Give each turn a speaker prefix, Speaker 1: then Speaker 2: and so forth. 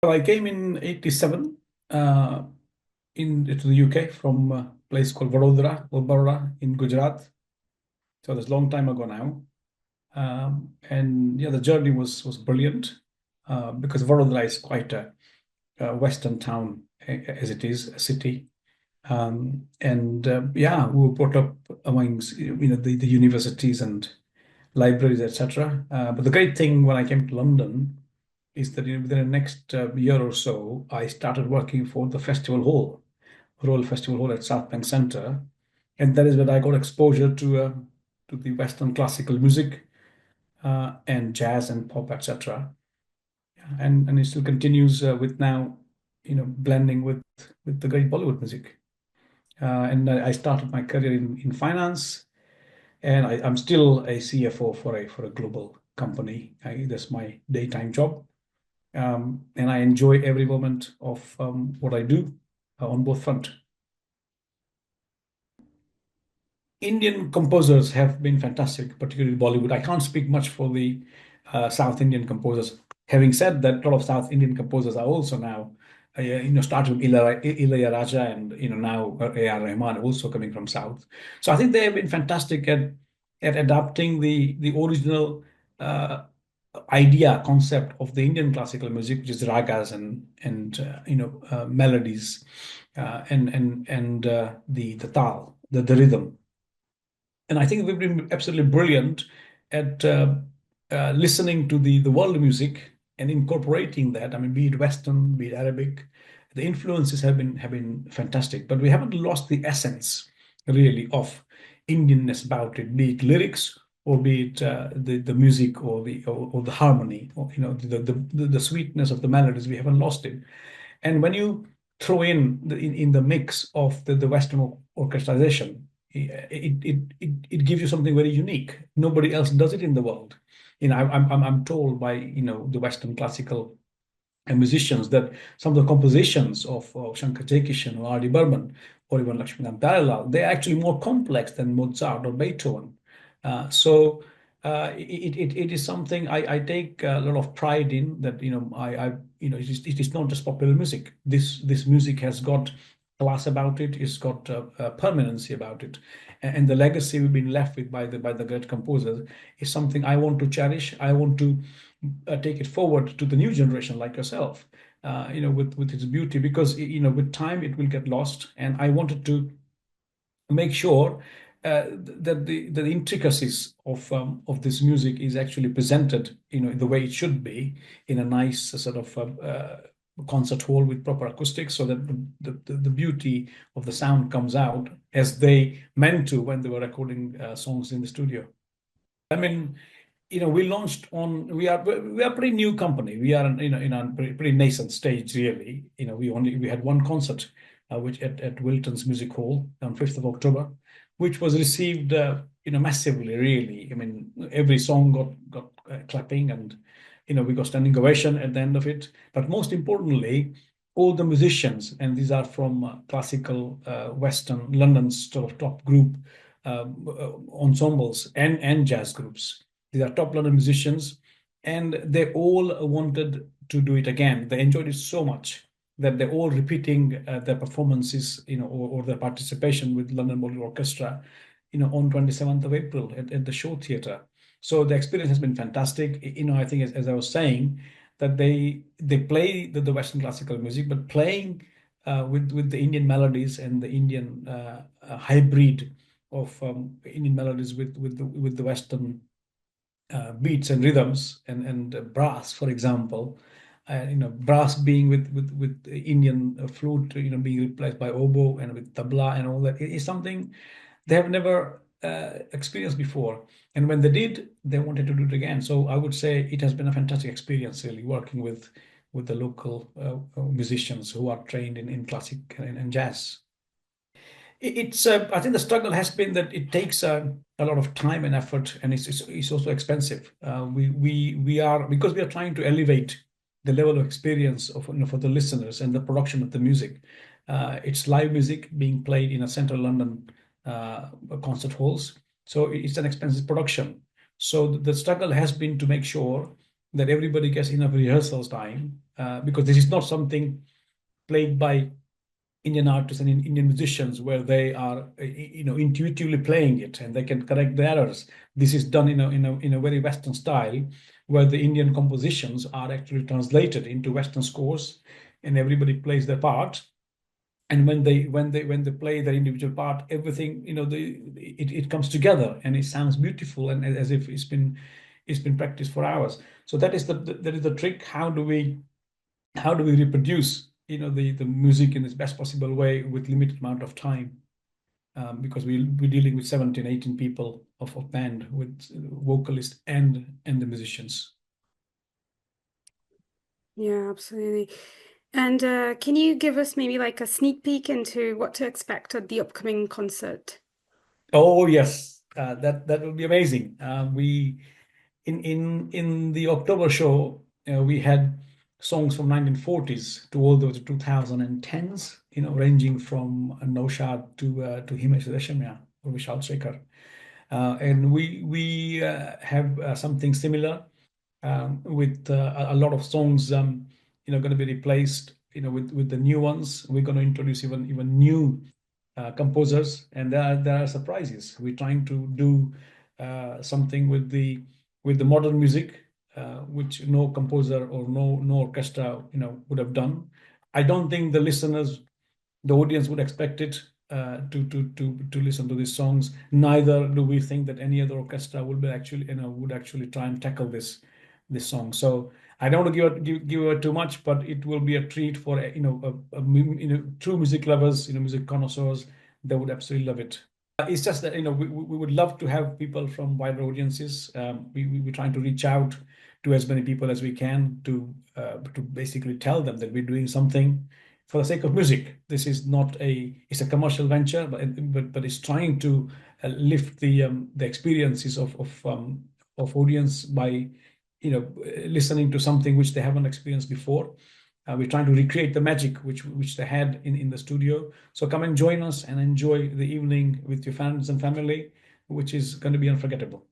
Speaker 1: Well, I came in 87 uh, into the UK from a place called Vadodara in Gujarat. So that's a long time ago now. And yeah, the journey was brilliant because Vadodara is quite a Western town as it is, a city. And yeah, we were brought up amongst the universities and libraries, etc. But the great thing when I came to London is that within the next year or so, I started working for the festival hall, Royal Festival Hall at South Bank Centre, and that is where I got exposure to the Western classical music and jazz and pop, etc. And it still continues with now, blending with the great Bollywood music. And I started my career in finance, and I'm still a CFO for a global company. That's my daytime job. And I enjoy every moment of what I do on both front. Indian composers have been fantastic, particularly Bollywood. I can't speak much for the South Indian composers. Having said that, a lot of South Indian composers are also now, started with Ilayaraja and now A.R. Rahman also coming from South. So I think they have been fantastic at adapting the original uh, idea concept of the Indian classical music, which is ragas and melodies and the tal, the rhythm. And I think we've been absolutely brilliant at listening to the world music and incorporating that. I mean, be it Western, be it Arabic, the influences have been fantastic, but we haven't lost the essence really of Indianness about it, be it lyrics or be it the music or the harmony or the sweetness of the melodies. We haven't lost it. And when you throw in the mix of the Western orchestration, it gives you something very unique. Nobody else does it in the world. I'm told by the Western classical musicians that some of the compositions of Shankar Jaikishan or R.D. Burman or even Lakshminarayan Pyarelal, they're actually more complex than Mozart or Beethoven. So it is something I take a lot of pride in, that it is not just popular music. This music has got class about it. It's got permanency about it, and the legacy we've been left with by the great composers is something I want to cherish. I want to take it forward to the new generation like yourself, with its beauty, because with time it will get lost, and I wanted to make sure that the intricacies of this music is actually presented, in the way it should be, in a nice sort of concert hall with proper acoustics, so that the beauty of the sound comes out as they meant to when they were recording songs in the studio. I mean, we are a pretty new company. We are in a pretty nascent stage, really. We had one concert, which at Wilton's Music Hall on 5th of October, which was received massively, really. I mean, every song got clapping, and we got standing ovation at the end of it. But most importantly, all the musicians, and these are from classical Western London's sort of top group ensembles and jazz groups. These are top London musicians, and they all wanted to do it again. They enjoyed it so much that they're all repeating their performances, or their participation with London Bollywood Orchestra, on 27th of April at the Show Theatre. So the experience has been fantastic. I think as I was saying, that they play the Western classical music, but playing with the Indian melodies and the Indian hybrid of Indian melodies with the Western beats and rhythms and brass, for example. Brass being with the Indian flute, being replaced by oboe, and with tabla and all that, it is something they have never experienced before. And when they did, they wanted to do it again. So I would say it has been a fantastic experience, really, working with the local musicians who are trained in classic and jazz. I think the struggle has been that it takes a lot of time and effort, and it's also expensive. We are, because we are trying to elevate the level of experience of for the listeners and the production of the music. It's live music being played in a central London concert halls, so it's an expensive production. So the struggle has been to make sure that everybody gets enough rehearsals time, because this is not something played by Indian artists and Indian musicians where they are, intuitively playing it and they can correct the errors. This is done in a very Western style, where the Indian compositions are actually translated into Western scores, and everybody plays their part. And when they play their individual part, everything, it comes together and it sounds beautiful, and as if it's been practiced for hours. So that is the trick. How do we reproduce, the music in this best possible way with limited amount of time? Because we're dealing with 17, 18 people of band, with vocalists and the musicians.
Speaker 2: Yeah, absolutely. And can you give us maybe like a sneak peek into what to expect at the upcoming concert?
Speaker 1: Oh yes, that will be amazing. We in the October show, we had songs from 1940s to all the way to 2010s, ranging from Naushad to Himesh Reshamya or Vishal Shekhar. And we have something similar, with a lot of songs, going to be replaced, with the new ones. We're going to introduce even new composers, and there are surprises. We're trying to do something with the modern music, which no composer or no orchestra, would have done. I don't think the audience would expect it, to listen to these songs. Neither do we think that any other orchestra would actually try and tackle this song. So I don't want to give it too much, but it will be a treat for, true music lovers, music connoisseurs. They would absolutely love it. It's just that, we would love to have people from wider audiences. We're trying to reach out to as many people as we can, to basically tell them that we're doing something for the sake of music. This is not it's a commercial venture, but it's trying to lift the experiences of audience by, listening to something which they haven't experienced before. We're trying to recreate the magic which they had in the studio. So come and join us and enjoy the evening with your friends and family, which is going to be unforgettable.